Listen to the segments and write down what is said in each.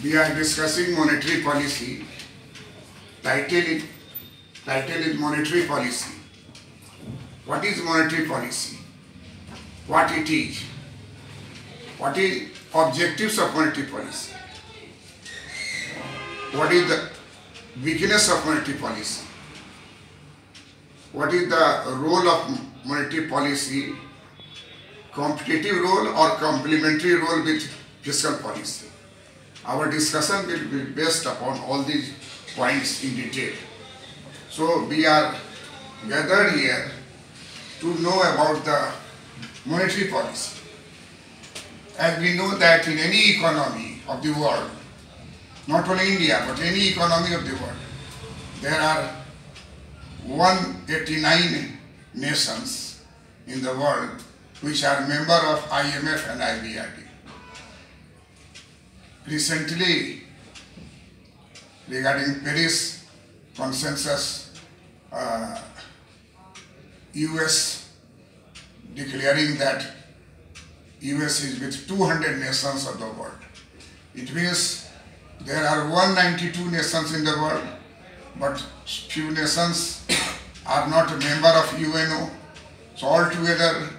We are discussing monetary policy. Title is monetary policy. What is monetary policy? What it is? What is objectives of monetary policy? What is the weakness of monetary policy? What is the role of monetary policy? Competitive role or complementary role with fiscal policy? Our discussion will be based upon all these points in detail. So we are gathered here to know about the monetary policy. As we know that in any economy of the world, not only India but any economy of the world, there are 189 nations in the world which are member of IMF and IBRD. Recently, regarding Paris Consensus, US declaring that US is with 200 nations of the world. It means there are 192 nations in the world, but few nations are not a member of UNO. So altogether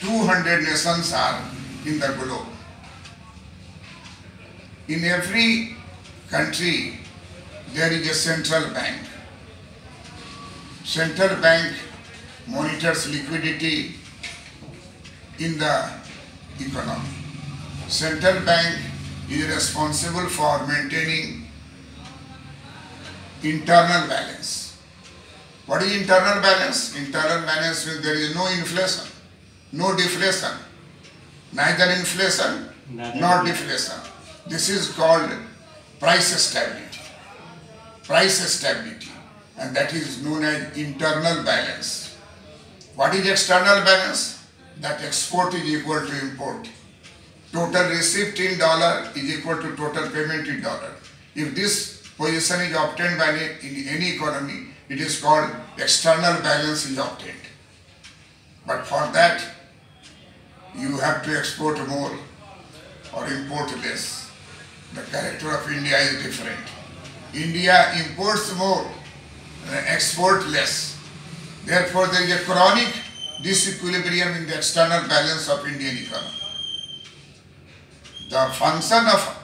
200 nations are in the globe. In every country there is a central bank. Central bank monitors liquidity in the economy. Central bank is responsible for maintaining internal balance. What is internal balance? Internal balance means there is no inflation, no deflation, neither inflation nor deflation. This is called price stability. Price stability, and that is known as internal balance. What is external balance? That export is equal to import. Total receipt in dollar is equal to total payment in dollar. If this position is obtained by in any economy, it is called external balance is obtained. But for that, you have to export more or import less. The character of India is different. India imports more and export less. Therefore, there is a chronic disequilibrium in the external balance of Indian economy. The function of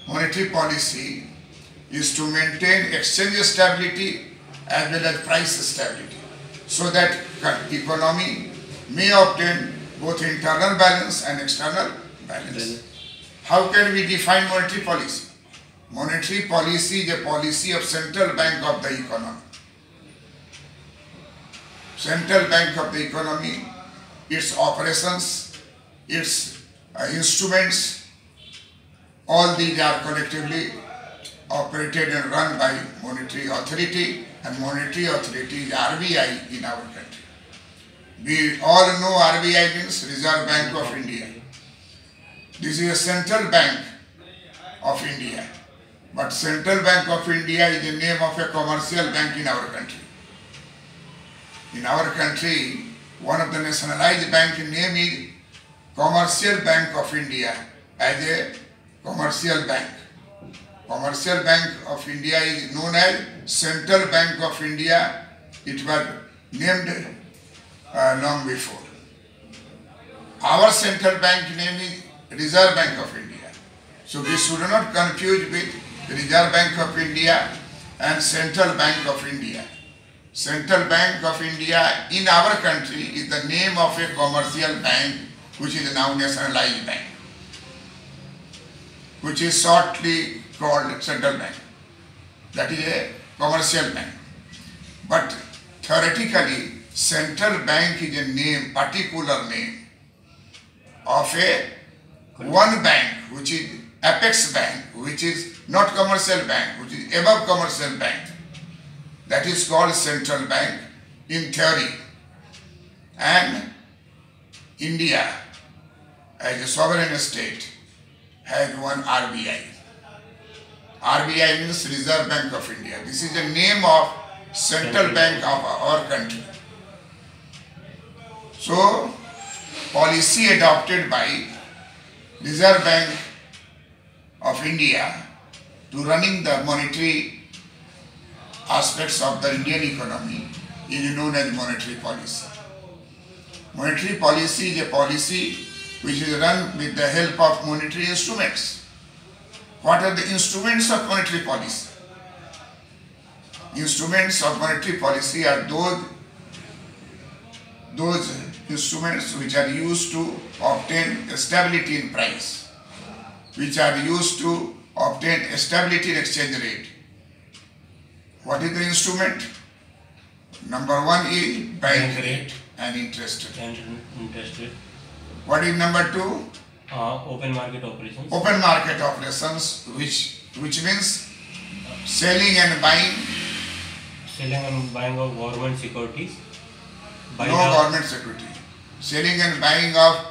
monetary policy is to maintain exchange stability as well as price stability, so that economy may obtain both internal balance and external balance. How can we define monetary policy? Monetary policy is a policy of central bank of the economy. Central bank of the economy, its operations, its instruments, all these are collectively operated and run by monetary authority, and monetary authority is RBI in our country. We all know RBI means Reserve Bank of India. This is a central bank of India, but Central Bank of India is the name of a commercial bank in our country. In our country, one of the nationalized bank name is Commercial Bank of India as a commercial bank. Commercial Bank of India is known as Central Bank of India. It was named long before. Our central bank name is Reserve Bank of India. So we should not confuse with Reserve Bank of India and Central Bank of India. Central Bank of India in our country is the name of a commercial bank which is now nationalized bank, which is shortly called Central Bank. That is a commercial bank. But theoretically, Central Bank is a name, particular name of a one bank, which is Apex Bank, which is not commercial bank, which is above commercial bank. That is called Central Bank in theory. And India, as a sovereign state, has one RBI. RBI means Reserve Bank of India. This is the name of Central Bank of our country. So, policy adopted by Reserve Bank of India to running the monetary aspects of the Indian economy is known as monetary policy. Monetary policy is a policy which is run with the help of monetary instruments. What are the instruments of monetary policy? Instruments of monetary policy are those instruments which are used to obtain stability in price, which are used to obtain stability in exchange rate. What is the instrument? Number one is bank rate and interest rate. What is number two? Open market operations. Open market operations, which means selling and buying. Selling and buying of government securities. No government security. Selling and buying of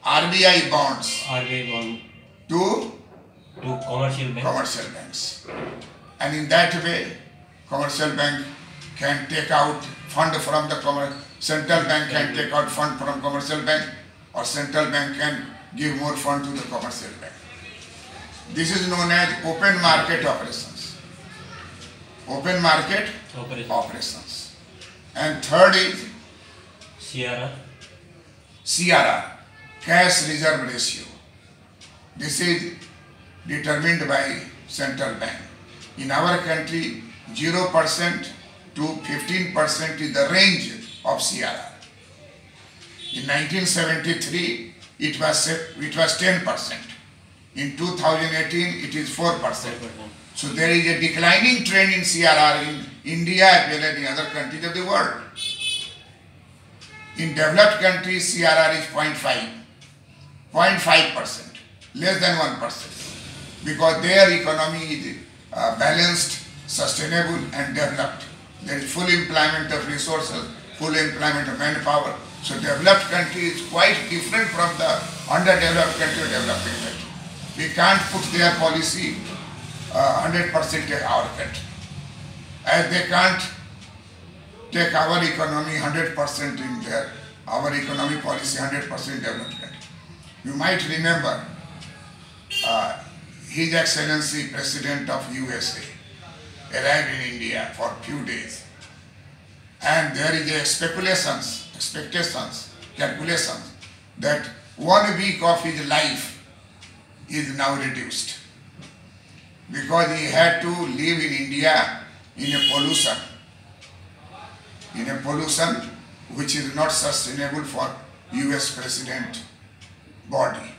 RBI bonds. RBI bond. To commercial banks. Commercial banks. And in that way, commercial bank can take out fund from the central bank can take out fund from commercial bank, or central bank can give more fund to the commercial bank. This is known as open market operations. Open market operations. And third is CRR, cash reserve ratio. This is determined by central bank. In our country, 0% to 15% is the range of CRR. In 1973, it was 10%. In 2018, it is 4%. So there is a declining trend in CRR in India as well as in other countries of the world. In developed countries, CRR is 0.5%, less than 1%, because their economy is balanced, sustainable and developed. There is full employment of resources, full employment of manpower. So developed country is quite different from the underdeveloped country or developing country. We can't put their policy 100% in our country. As they can't take our economy 100% in our economic policy 100% developed country. You might remember His Excellency President of USA arrived in India for a few days, and there is a calculations that 1 week of his life is now reduced because he had to live in India in a pollution which is not sustainable for US President body.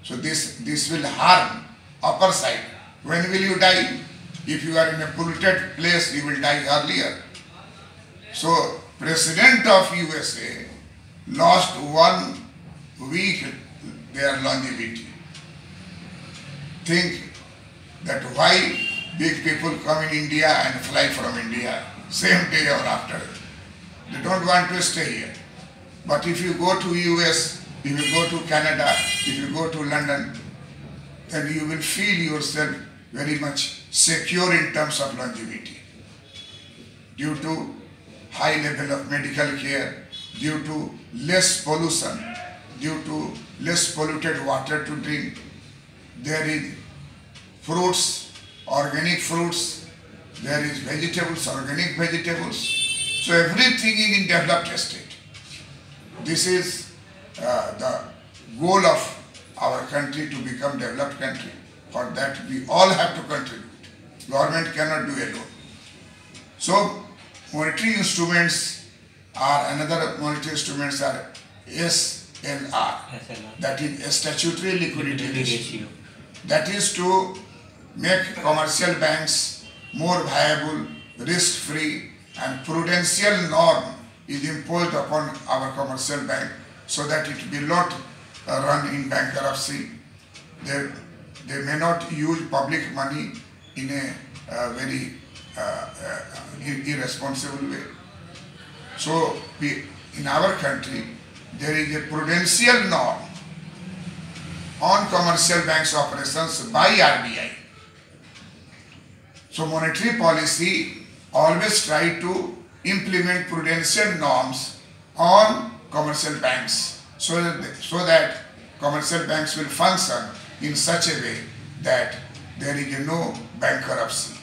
So this will harm upper side. When will you die? If you are in a polluted place, you will die earlier. So President of USA lost 1 week their longevity. Think that why big people come in India and fly from India same day or after. They don't want to stay here. But if you go to US, if you go to Canada, if you go to London, then you will feel yourself very much secure in terms of longevity. Due to high level of medical care, due to less pollution, due to less polluted water to drink, there is fruits, organic fruits, there is vegetables, organic vegetables. So everything is in developed state. This is the goal of our country, to become developed country. For that we all have to contribute. Government cannot do alone. So monetary instruments are, another monetary instruments are SLR. That is statutory liquidity ratio. That is to make commercial banks more viable, risk-free, and prudential norm is imposed upon our commercial bank so that it will not run in bankruptcy. They may not use public money in a very irresponsible way. So in our country, there is a prudential norm on commercial banks operations by RBI. So monetary policy always try to implement prudential norms on commercial banks so that commercial banks will function in such a way that there is no bankruptcy.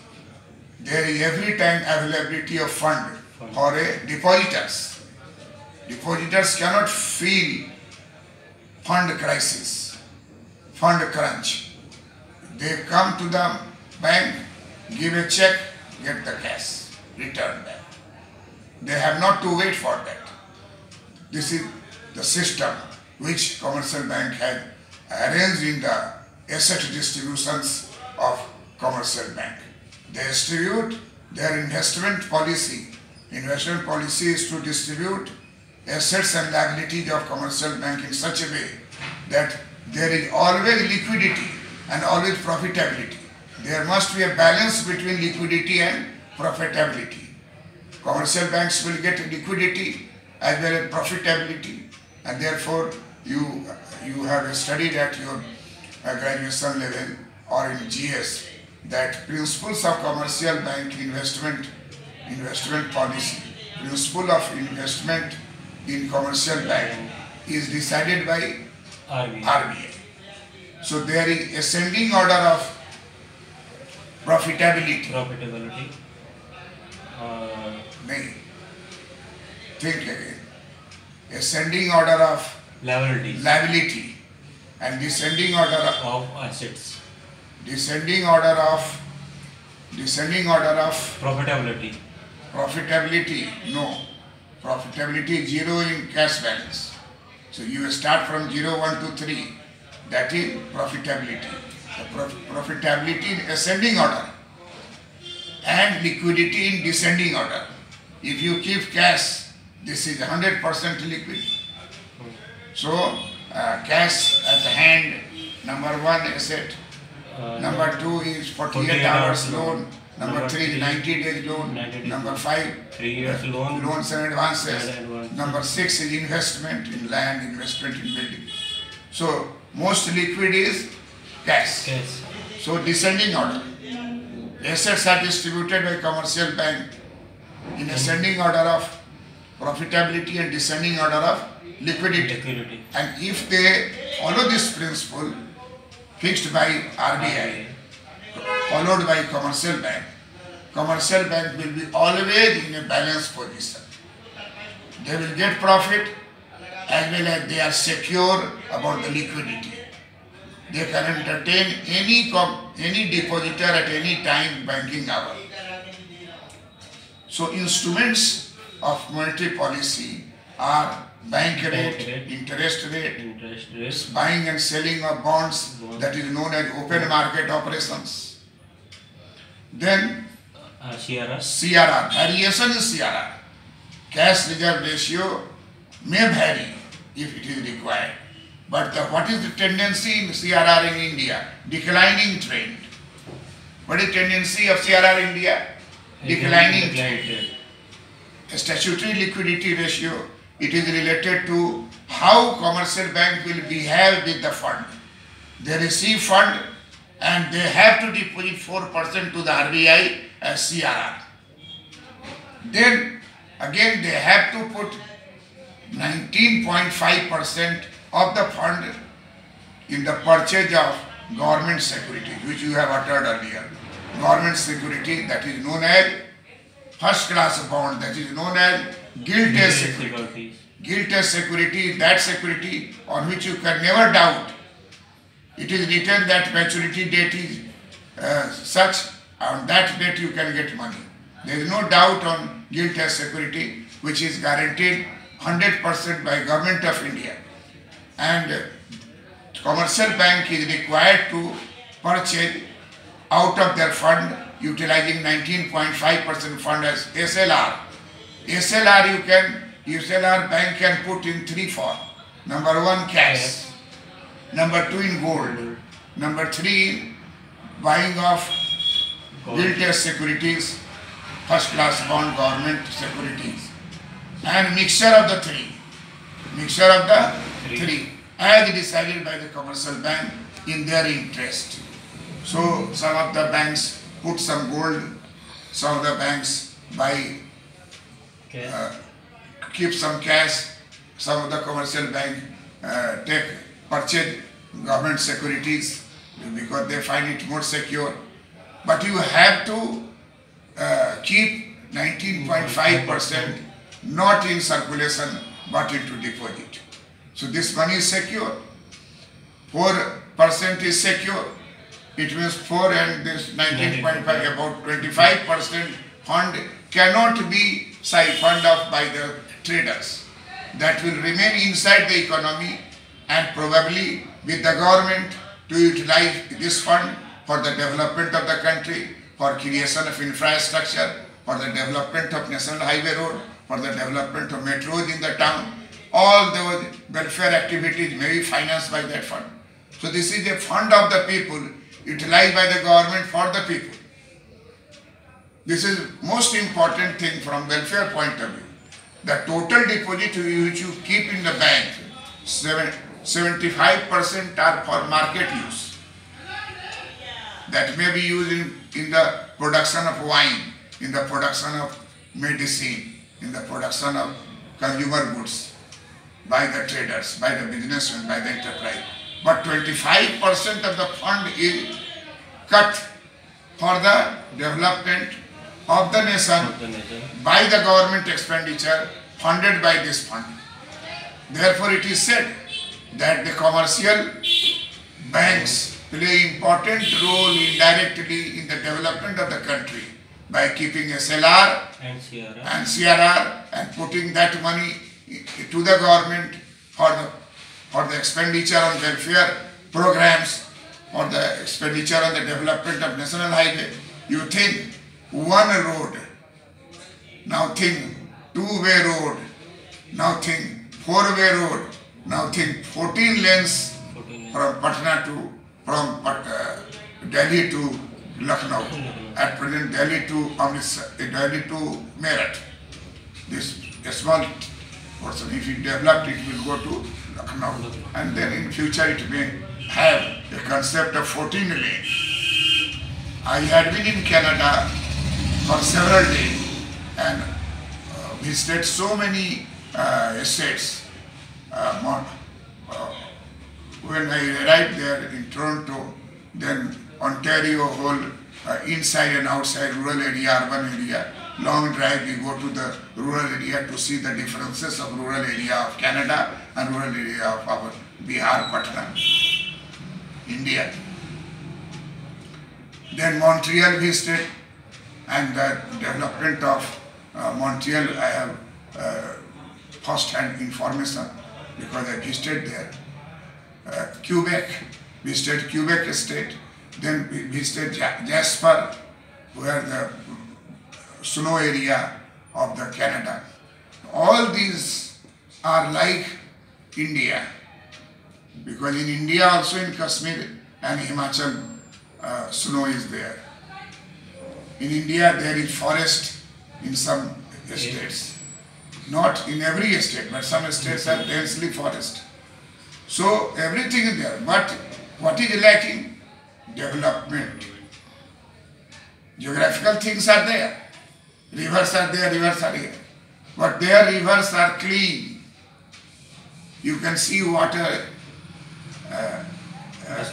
There is every time availability of fund for a depositors. Depositors cannot feel fund crisis, fund crunch. They come to the bank, give a check, get the cash, return back. They have not to wait for that. This is the system which commercial bank has arranged in the asset distributions of commercial bank. They distribute their investment policy. Investment policy is to distribute assets and liabilities of commercial bank in such a way that there is always liquidity and always profitability. There must be a balance between liquidity and profitability. Commercial banks will get liquidity as well as profitability, and therefore you have studied at your graduation level or in GS that principles of commercial bank investment policy, principle of investment in commercial bank is decided by RBI. So there is ascending order of profitability. Nahin. Think again. Ascending order of liability and descending order of assets. Descending order of Profitability. Profitability, no. Profitability is 0 in cash balance. So you start from 0, 1 to 3. That is profitability. The profitability in ascending order and liquidity in descending order. If you keep cash, this is 100% liquid. So cash at hand, number 1 asset. Number 2 is 48 hours loan. Number 3 90 days loan. Number 5 3 years loan. Loans and advances. Number 6 is investment in land, investment in building. So most liquid is cash. So descending order. Assets are distributed by commercial bank in ascending order of profitability and descending order of liquidity. And if they follow this principle fixed by RBI, followed by commercial bank will be always in a balanced position. They will get profit as well as they are secure about the liquidity. They can entertain any depositor at any time banking hour. So instruments of monetary policy are bank rate, interest rate, buying and selling of bonds, that is known as open market operations. Then CRR, variation in CRR. Cash reserve ratio may vary if it is required. But what is the tendency in CRR in India? Declining trend. What is the tendency of CRR in India? Declining trend. A statutory liquidity ratio, it is related to how commercial bank will behave with the fund. They receive fund and they have to deposit 4% to the RBI as CRR. Then again they have to put 19.5% of the fund in the purchase of government securities, which you have uttered earlier. Government security, that is known as first class bond, that is known as gilt-edged security. Gilt-edged security is that security on which you can never doubt. It is written that maturity date is such, on that date you can get money. There is no doubt on gilt-edged security, which is guaranteed 100% by Government of India. And commercial bank is required to purchase out of their fund utilizing 19.5% fund as SLR. SLR bank can put in 3 forms. Number 1 cash, number 2 in gold, number 3 buying of gilt-edged securities, first class bond, government securities, and mixture of the three. As decided by the commercial bank in their interest. So some of the banks put some gold, some of the banks buy, keep some cash, some of the commercial bank purchase government securities, because they find it more secure. But you have to keep 19.5% not in circulation but into deposit. So this money is secure. 4% is secure. It means 4 and this 19.5, about 25% fund cannot be siphoned off by the traders. That will remain inside the economy, and probably with the government to utilize this fund for the development of the country, for creation of infrastructure, for the development of national highway road, for the development of metros in the town. All those welfare activities may be financed by that fund. So this is a fund of the people, utilized by the government for the people. This is most important thing from welfare point of view. The total deposit which you keep in the bank, 75% are for market use. That may be used in the production of wine, in the production of medicine, in the production of consumer goods by the traders, by the businessmen, by the enterprise. But 25% of the fund is cut for the development of the nation by the government expenditure funded by this fund. Therefore, it is said that the commercial banks play important role indirectly in the development of the country by keeping SLR and CRR and putting that money to the government for the expenditure on welfare programs, for the expenditure on the development of national highway. You think one road, now think two-way road, now think four-way road, now think 14 lanes from Patna to, from Delhi to Lucknow, at present Delhi to Amritsar, Delhi to Meerut. This small portion, if it developed, it will go to Lucknow, and then in future it may have a concept of 14 lanes. I had been in Canada for several days and visited so many estates. When I arrived there in Toronto, then Ontario whole inside and outside rural area, urban area, long drive we go to the rural area to see the differences of rural area of Canada and rural area of our Bihar, Patna, India. Then Montreal visited, and the development of Montreal I have first-hand information because I visited there. Quebec, visited Quebec state, then we visited Jasper, where the snow area of the Canada. All these are like India, because in India also in Kashmir and Himachal snow is there. In India there is forest in some states, not in every state, but some states are densely forest. So everything is there, but what is lacking? Development. Geographical things are there. Rivers are there, rivers are here. But their rivers are clean. You can see water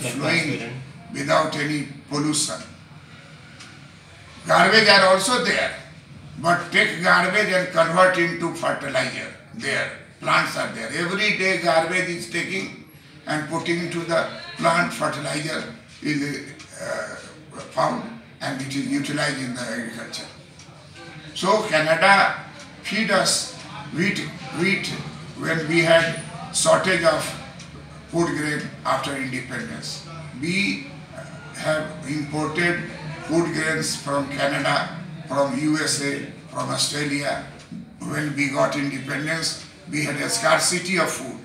flowing without any pollution. Garbage are also there. But take garbage and convert into fertilizer. There. Plants are there. Every day garbage is taking and putting into the plant. Fertilizer is found and it is utilized in the agriculture. So Canada feed us wheat when we had shortage of food grain after independence. We have imported food grains from Canada, from USA, from Australia. When we got independence, we had a scarcity of food.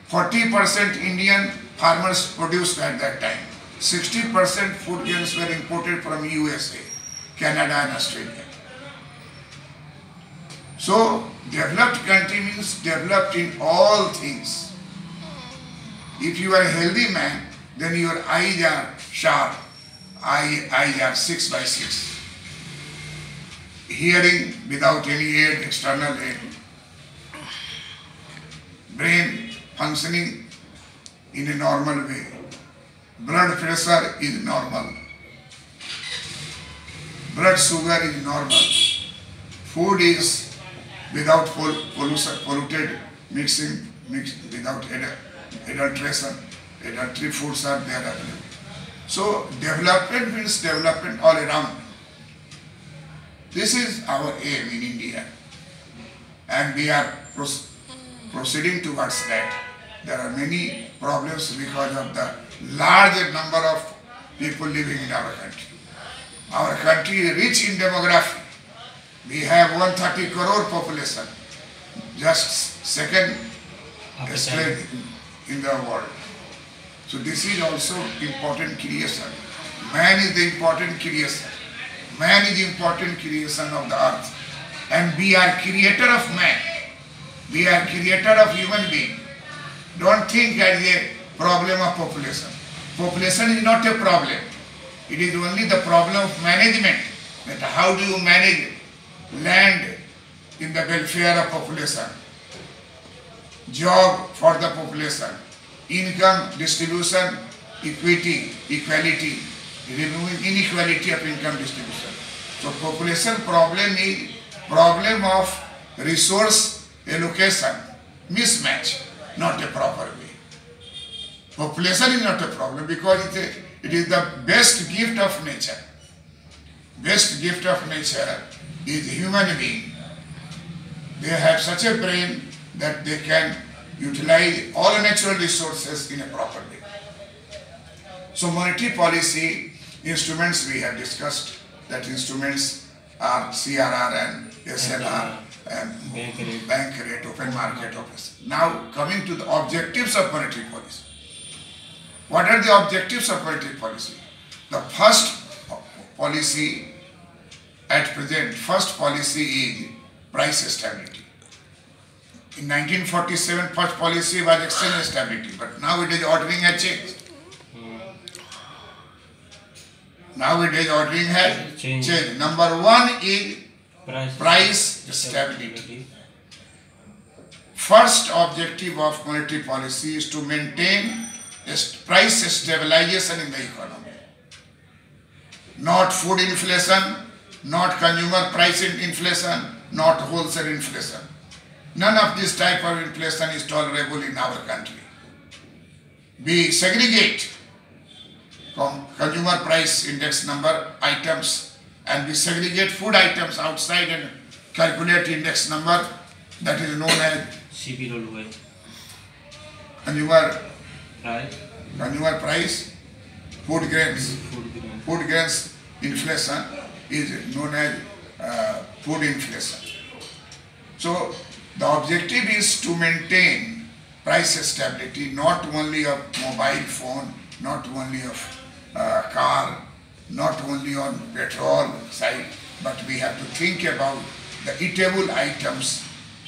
40% Indian farmers produced at that time. 60% food grains were imported from USA, Canada and Australia. So, developed country means developed in all things. If you are a healthy man, then your eyes are sharp, eyes are 6 by 6. Hearing without any aid, external aid. Brain functioning in a normal way. blood pressure is normal, blood sugar is normal, food is without polluted mixing, without adulteration, adultery foods are there available. So development means development all around. This is our aim in India, and we are proceeding towards that. There are many problems because of the large number of people living in our country. Our country is rich in demography. We have 130 crore population, just second state in the world. So this is also important creation. Man is the important creation. Man is the important creation of the earth. And we are creator of man. We are creator of human being. Don't think as a problem of population. Population is not a problem. It is only the problem of management. That how do you manage land in the welfare of population, job for the population, income distribution, equality, removing inequality of income distribution. So population problem is problem of resource allocation, mismatch, not a proper way. Population is not a problem because it is the best gift of nature. Best gift of nature is human being. They have such a brain that they can utilize all natural resources in a proper way. So monetary policy instruments we have discussed, that instruments are CRR and SLR and bank rate, open market operation. Now coming to the objectives of monetary policy. What are the objectives of monetary policy? The first policy at present, first policy is price stability. In 1947, first policy was exchange stability, but nowadays ordering has changed. Nowadays ordering has changed. Number one is price stability. First objective of monetary policy is to maintain price stabilization in the economy. Not food inflation, not consumer price inflation, not wholesale inflation. None of this type of inflation is tolerable in our country. We segregate consumer price index number items and we segregate food items outside and calculate index number, that is known as consumer price, food grains. Food grains inflation is known as food inflation. So the objective is to maintain price stability, not only of mobile phone, not only of car, not only on petrol side, but we have to think about the eatable items,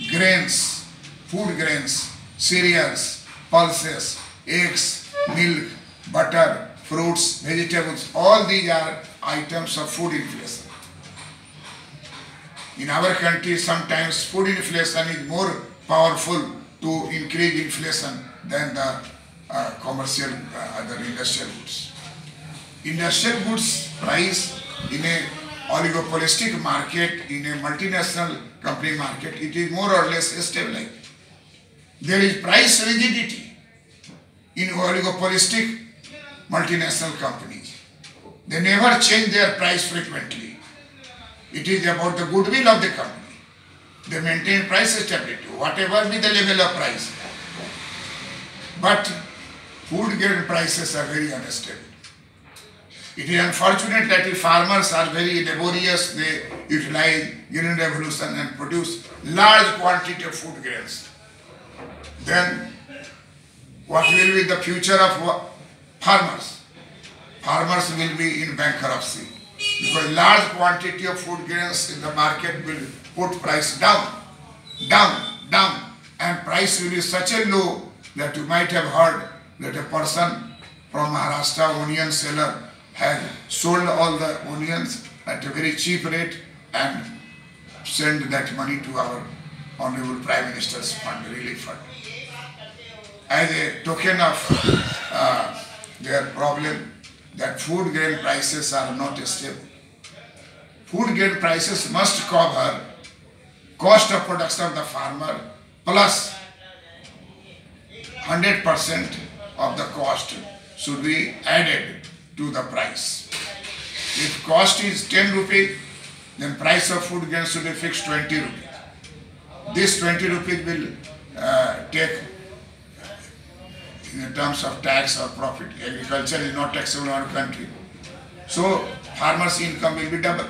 grains, food grains, cereals, pulses, eggs, milk, butter, fruits, vegetables, all these are items of food inflation. In our country, sometimes food inflation is more powerful to increase inflation than the commercial other industrial goods. Industrial goods price in a oligopolistic market, in a multinational company market, it is more or less stabilized. There is price rigidity in oligopolistic multinational companies. They never change their price frequently. It is about the goodwill of the company. They maintain price stability, whatever be the level of price. But food grain prices are very unstable. It is unfortunate that the farmers are very laborious. They utilize green revolution and produce large quantity of food grains. Then what will be the future of farmers? Farmers will be in bankruptcy because large quantity of food grains in the market will put price down, and price will be such a low that you might have heard that a person from Maharashtra, onion seller, had sold all the onions at a very cheap rate and sent that money to our Honorable Prime Minister's fund, relief fund. As a token of their problem that food grain prices are not stable. Food grain prices must cover cost of production of the farmer plus 100% of the cost should be added to the price. If cost is 10 rupees, then price of food grain should be fixed 20 rupees. This 20 rupees will take in terms of tax or profit. Agriculture is not taxable in our country. So farmers' income will be double.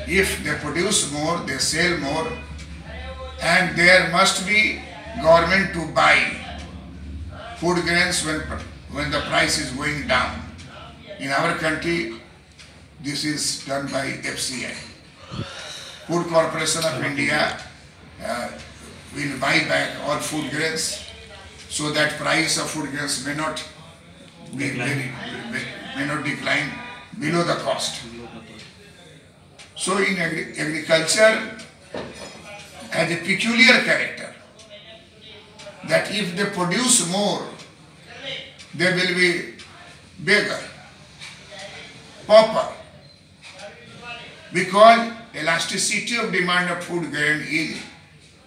If they produce more, they sell more, and there must be government to buy food grains when the price is going down. In our country, this is done by FCI. Food Corporation of India will buy back all food grains so that price of food grains may not decline below the cost. So in agriculture has a peculiar character that if they produce more, they will be bigger, pauper, because elasticity of demand of food grain is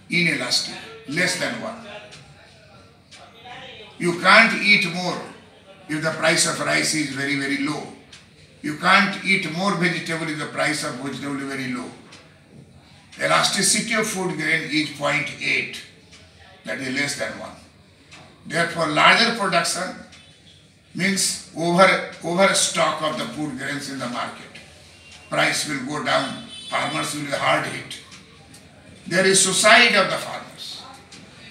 inelastic, less than 1. You can't eat more if the price of rice is very, very low. You can't eat more vegetable if the price of vegetable is very low. Elasticity of food grain is 0.8, that is less than 1. Therefore, larger production means overstock of the food grains in the market. Price will go down, farmers will be hard hit. There is suicide of the farmers.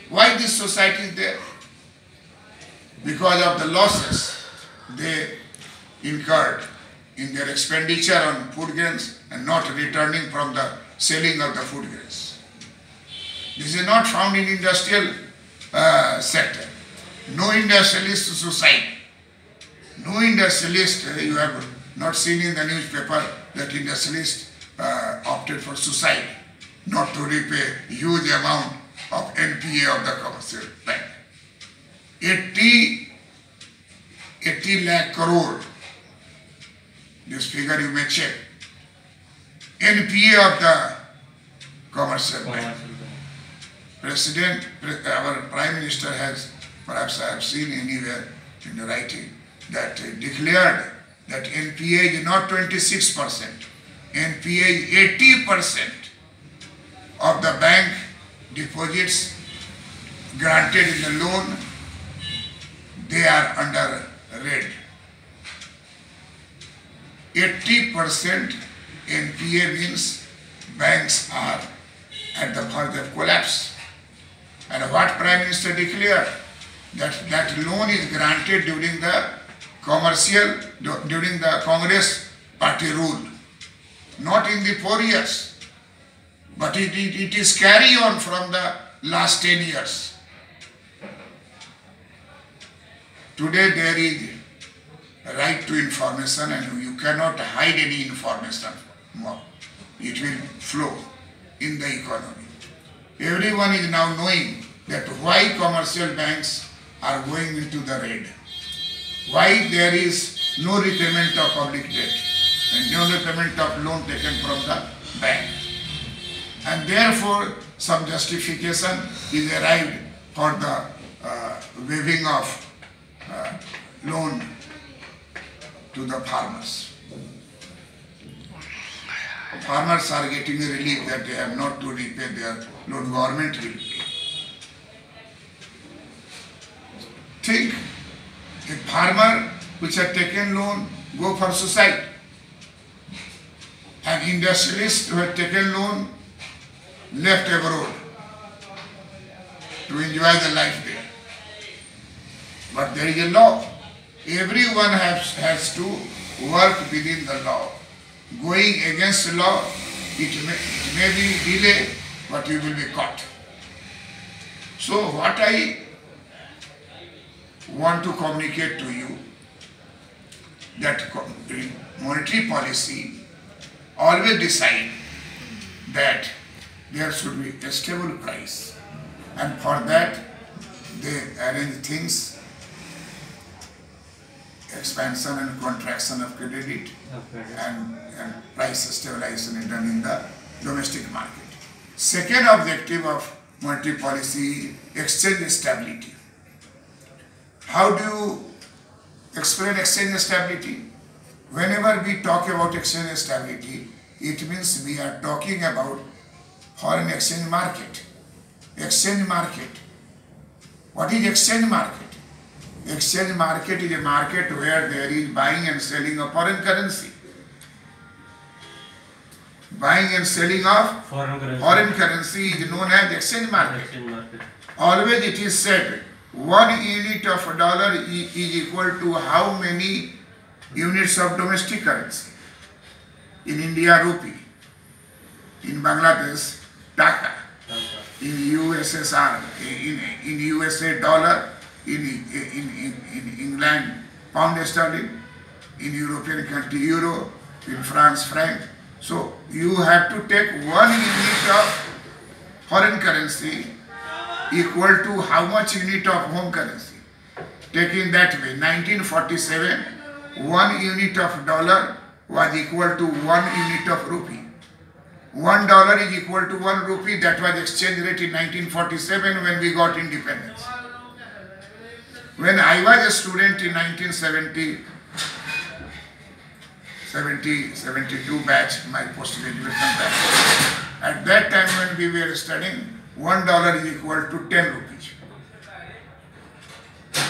Why this society is there? Because of the losses they incurred in their expenditure on food grains and not returning from the selling of the food grains. This is not found in industrial sector. No industrialist suicide. No industrialist, you have not seen in the newspaper that industrialist opted for suicide, not to repay huge amount of NPA of the commercial bank. 80 lakh crore, this figure you may check, NPA of the commercial bank. President, our Prime Minister has, perhaps I have seen anywhere in the writing, that declared that NPA is not 26%, NPA is 80% of the bank deposits granted in the loan, they are under red. 80% NPA means banks are at the verge of collapse. And what Prime Minister declared? That loan is granted during the Congress party rule, not in the 4 years, but it is carry on from the last 10 years. Today there is a right to information and you cannot hide any information more. It will flow in the economy. Everyone is now knowing that why commercial banks are going into the red. Why there is no repayment of public debt and no repayment of loan taken from the bank. And therefore some justification is arrived for the waiving of loan to the farmers. Farmers are getting a relief that they have not to repay their loan, government will pay. Think, a farmer which had taken loan go for suicide. An industrialist who had taken loan left abroad to enjoy the life there. But there is a law. Everyone has to work within the law. Going against the law, it may be delay, but you will be caught. So what I want to communicate to you, that monetary policy always decide that there should be a stable price, and for that they arrange things expansion and contraction of credit, Okay. and price stabilization is done in the domestic market. Second objective of monetary policy, exchange stability. How do you explain exchange stability? Whenever we talk about exchange stability, it means we are talking about foreign exchange market. Exchange market. What is exchange market? Exchange market is a market where there is buying and selling of foreign currency. Buying and selling of foreign currency is known as exchange market. Always it is said 1 unit of dollar is equal to how many units of domestic currency. In India, rupee. In Bangladesh, taka. In USSR, in USA, dollar. In England, pound sterling. In European country, euro. In France, franc. So you have to take 1 unit of foreign currency equal to how much unit of home currency. Taking that way, 1947, 1 unit of dollar was equal to 1 unit of rupee. $1 is equal to 1 rupee. That was exchange rate in 1947 when we got independence. When I was a student in 72 batch, my post-graduation batch. At that time when we were studying, $1 is equal to 10 rupees.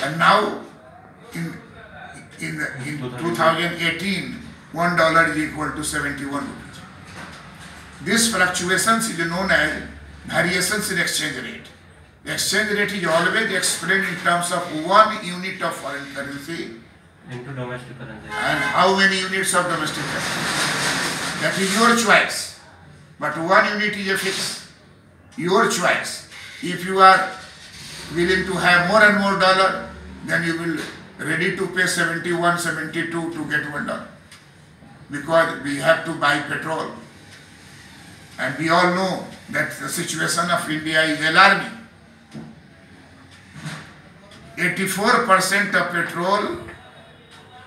And now, in 2018, $1 is equal to 71 rupees. This fluctuations is known as variations in exchange rate. The exchange rate is always explained in terms of 1 unit of foreign currency into domestic currency. And how many units of domestic currency. That is your choice. But 1 unit is a fix. Your choice. If you are willing to have more and more dollar, then you will ready to pay 71, 72 to get $1. Because we have to buy petrol. And we all know that the situation of India is alarming. 84% of petrol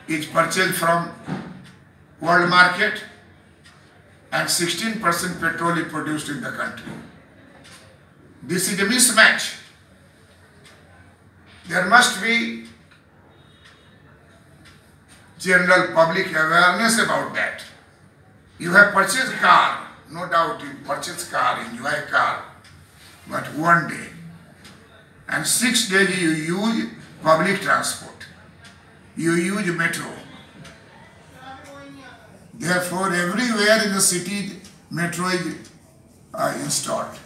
is purchased from world market and 16% petrol is produced in the country. This is a mismatch. There must be general public awareness about that. You have purchased car, no doubt you purchase car, enjoy car, but one day and 6 days you use public transport. You use metro. Therefore, everywhere in the city, metro is installed.